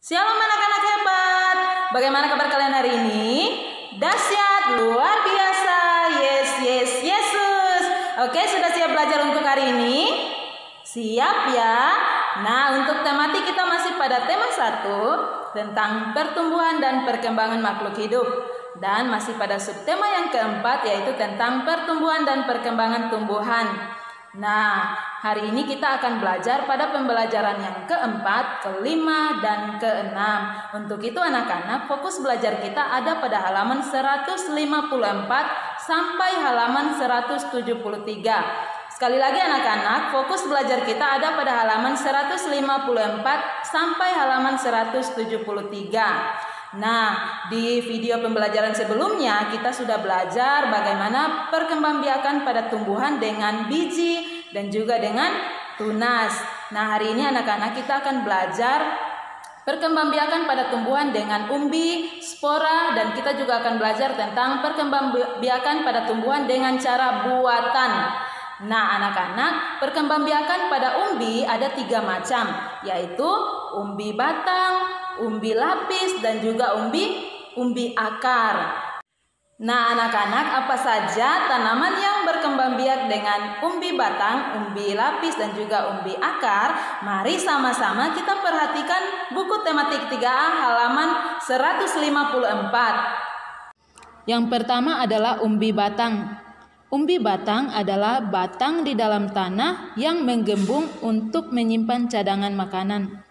Shalom anak-anak hebat. Bagaimana kabar kalian hari ini? Dahsyat, luar biasa. Yes, yes, Yesus. Oke, sudah siap belajar untuk hari ini? Siap ya? Nah, untuk tematik kita masih pada tema 1 tentang pertumbuhan dan perkembangan makhluk hidup. Dan masih pada subtema yang keempat, yaitu tentang pertumbuhan dan perkembangan tumbuhan. Nah, hari ini kita akan belajar pada pembelajaran yang keempat, kelima, dan keenam. Untuk itu anak-anak, fokus belajar kita ada pada halaman 154 sampai halaman 173. Sekali lagi anak-anak, fokus belajar kita ada pada halaman 154 sampai halaman 173. Nah, di video pembelajaran sebelumnya kita sudah belajar bagaimana perkembangbiakan pada tumbuhan dengan biji dan juga dengan tunas. Nah, hari ini anak-anak kita akan belajar perkembangbiakan pada tumbuhan dengan umbi, spora, dan kita juga akan belajar tentang perkembangbiakan pada tumbuhan dengan cara buatan. Nah, anak-anak, perkembangbiakan pada umbi ada 3 macam, yaitu umbi batang, umbi lapis, dan juga umbi akar. Nah, anak-anak, apa saja tanaman yang berkembang biak dengan umbi batang, umbi lapis, dan juga umbi akar? Mari sama-sama kita perhatikan buku tematik 3A halaman 154. Yang pertama adalah umbi batang. Umbi batang adalah batang di dalam tanah yang menggembung untuk menyimpan cadangan makanan.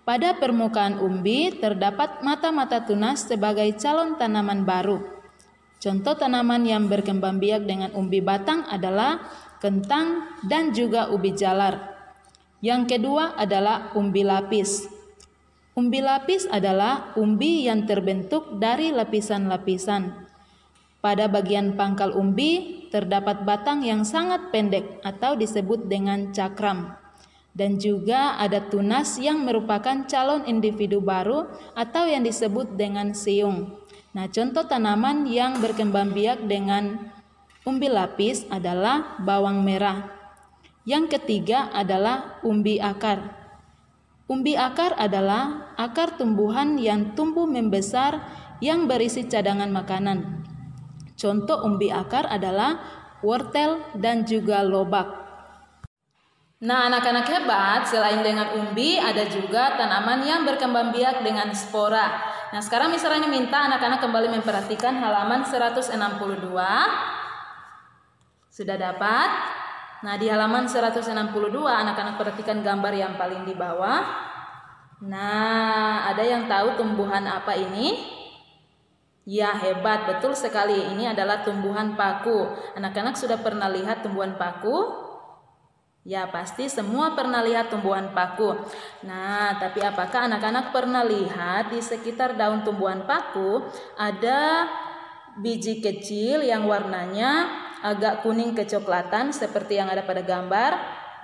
Pada permukaan umbi terdapat mata-mata tunas sebagai calon tanaman baru. Contoh tanaman yang berkembang biak dengan umbi batang adalah kentang dan juga ubi jalar. Yang kedua adalah umbi lapis. Umbi lapis adalah umbi yang terbentuk dari lapisan-lapisan. Pada bagian pangkal umbi terdapat batang yang sangat pendek atau disebut dengan cakram. Dan juga ada tunas yang merupakan calon individu baru atau yang disebut dengan siung. Nah, contoh tanaman yang berkembang biak dengan umbi lapis adalah bawang merah. Yang ketiga adalah umbi akar. Umbi akar adalah akar tumbuhan yang tumbuh membesar yang berisi cadangan makanan. Contoh umbi akar adalah wortel dan juga lobak. Nah, anak-anak hebat, selain dengan umbi, ada juga tanaman yang berkembang biak dengan spora. Nah, sekarang misalnya minta anak-anak kembali memperhatikan halaman 162. Sudah dapat? Nah, di halaman 162, anak-anak perhatikan gambar yang paling di bawah. Nah, ada yang tahu tumbuhan apa ini? Ya, hebat, betul sekali. Ini adalah tumbuhan paku. Anak-anak sudah pernah lihat tumbuhan paku? Ya, pasti semua pernah lihat tumbuhan paku. Nah, tapi apakah anak-anak pernah lihat di sekitar daun tumbuhan paku ada biji kecil yang warnanya agak kuning kecoklatan seperti yang ada pada gambar?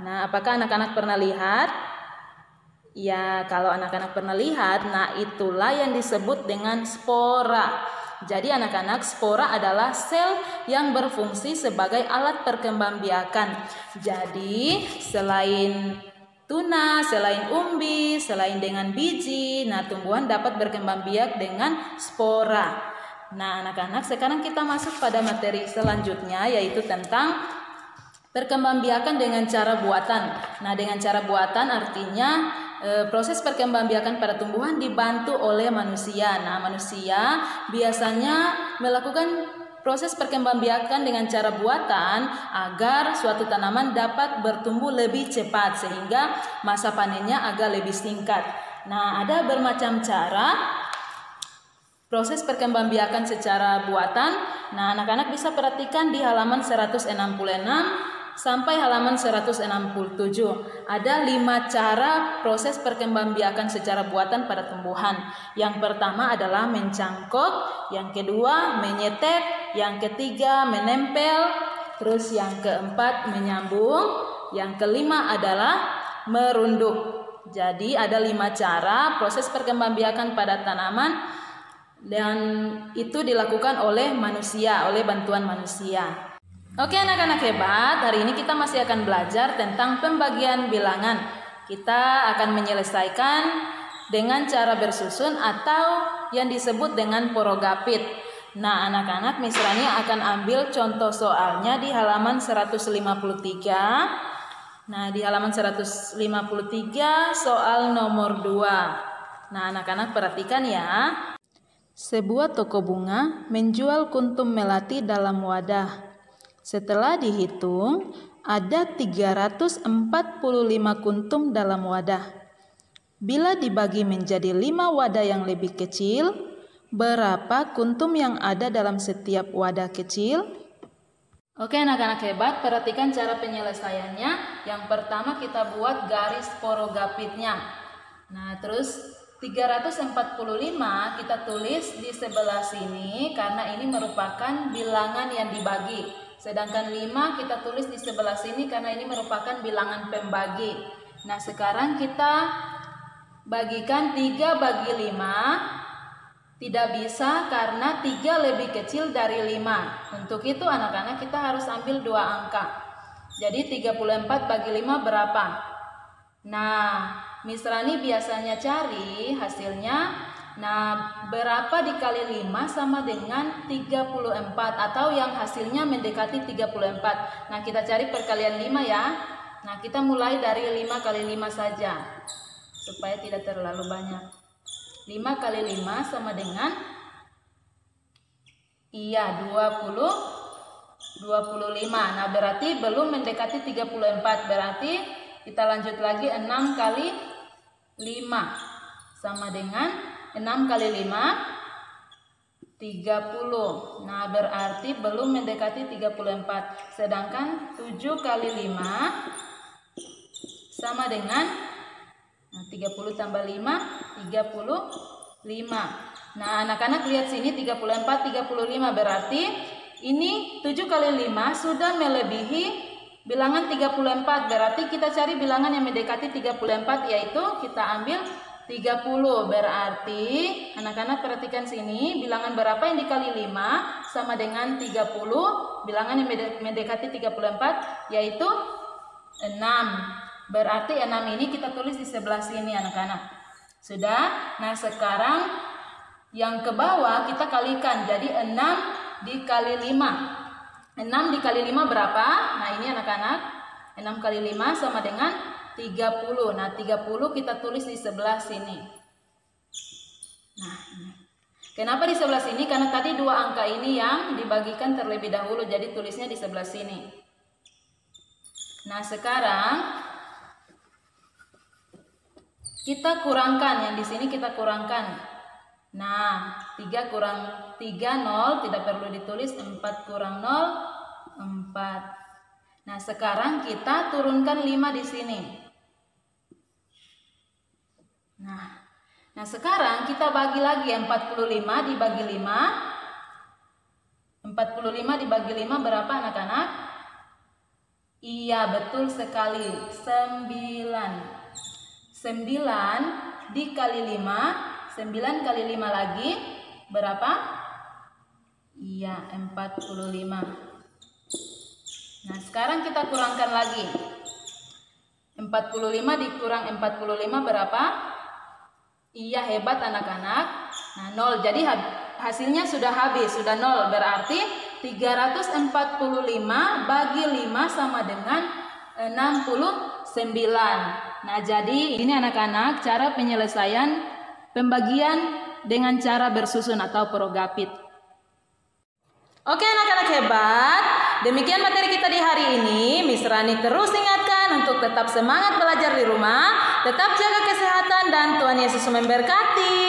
Nah, apakah anak-anak pernah lihat? Ya, kalau anak-anak pernah lihat, nah itulah yang disebut dengan spora. Jadi anak-anak, spora adalah sel yang berfungsi sebagai alat perkembangbiakan. Jadi selain tunas, selain umbi, selain dengan biji, nah tumbuhan dapat berkembang biak dengan spora. Nah, anak-anak, sekarang kita masuk pada materi selanjutnya, yaitu tentang perkembangbiakan dengan cara buatan. Nah, dengan cara buatan artinya proses perkembangbiakan pada tumbuhan dibantu oleh manusia. Nah, manusia biasanya melakukan proses perkembangbiakan dengan cara buatan agar suatu tanaman dapat bertumbuh lebih cepat sehingga masa panennya agak lebih singkat. Nah, ada bermacam cara proses perkembangbiakan secara buatan. Nah, anak-anak bisa perhatikan di halaman 166 sampai halaman 167. Ada 5 cara proses perkembangbiakan secara buatan pada tumbuhan. Yang pertama adalah mencangkok, yang kedua menyetek, yang ketiga menempel, terus yang keempat menyambung, yang kelima adalah merunduk. Jadi ada 5 cara proses perkembangbiakan pada tanaman dan itu dilakukan oleh manusia, oleh bantuan manusia. Oke anak-anak hebat, hari ini kita masih akan belajar tentang pembagian bilangan. Kita akan menyelesaikan dengan cara bersusun atau yang disebut dengan porogapit. Nah, anak-anak, Miss Rani akan ambil contoh soalnya di halaman 153. Nah, di halaman 153 soal nomor 2. Nah, anak-anak perhatikan ya. Sebuah toko bunga menjual kuntum melati dalam wadah. Setelah dihitung, ada 345 kuntum dalam wadah. Bila dibagi menjadi 5 wadah yang lebih kecil, berapa kuntum yang ada dalam setiap wadah kecil? Oke anak-anak hebat, perhatikan cara penyelesaiannya. Yang pertama kita buat garis porogapitnya. Nah, terus 345 kita tulis di sebelah sini karena ini merupakan bilangan yang dibagi. Sedangkan 5 kita tulis di sebelah sini karena ini merupakan bilangan pembagi. Nah, sekarang kita bagikan 3 bagi 5. Tidak bisa karena 3 lebih kecil dari 5. Untuk itu anak-anak kita harus ambil 2 angka. Jadi 34 bagi 5 berapa? Nah, Miss Rani biasanya cari hasilnya. Nah, berapa dikali 5 sama dengan 34 atau yang hasilnya mendekati 34. Nah, kita cari perkalian 5 ya. Nah, kita mulai dari 5 kali 5 saja supaya tidak terlalu banyak. 5 kali 5 sama dengan 25. Nah, berarti belum mendekati 34. Berarti kita lanjut lagi 6 kali 5 sama dengan 6 kali 5 30. Nah, berarti belum mendekati 34. Sedangkan 7 kali 5 sama dengan 30 tambah 5, 35. Nah, anak-anak lihat sini 34, 35. Berarti ini 7 kali 5 sudah melebihi bilangan 34. Berarti kita cari bilangan yang mendekati 34, yaitu kita ambil 30. Berarti anak-anak perhatikan sini, bilangan berapa yang dikali 5 sama dengan 30. Bilangan yang mendekati 34 yaitu 6. Berarti 6 ini kita tulis di sebelah sini anak-anak. Sudah? Nah, sekarang yang ke bawah kita kalikan. Jadi 6 dikali 5. 6 dikali 5 berapa? Nah, ini anak-anak. 6 kali 5 sama dengan 30. Nah, 30 kita tulis di sebelah sini. Nah, ini. Kenapa di sebelah sini? Karena tadi 2 angka ini yang dibagikan terlebih dahulu. Jadi tulisnya di sebelah sini. Nah, sekarang kita kurangkan, yang di sini kita kurangkan. Nah, 3 kurang 3, 0, tidak perlu ditulis. 4 kurang 0, 4. Nah, sekarang kita turunkan 5 di sini. Nah, sekarang kita bagi lagi 45 dibagi 5. 45 dibagi 5 berapa anak-anak? Iya, betul sekali, 9. 9 dikali 5, 9 kali 5 lagi berapa? Iya, 45. Nah, sekarang kita kurangkan lagi. 45 dikurang 45 berapa? Iya, hebat anak-anak. Nah, 0. Jadi hasilnya sudah habis, sudah 0. Berarti 345 bagi 5 sama dengan 69. Nah, jadi ini anak-anak cara penyelesaian pembagian dengan cara bersusun atau porogapit. Oke anak-anak hebat, demikian materi kita di hari ini. Miss Rani terus ingatkan untuk tetap semangat belajar di rumah, tetap jaga kesehatan dan Tuhan Yesus memberkati.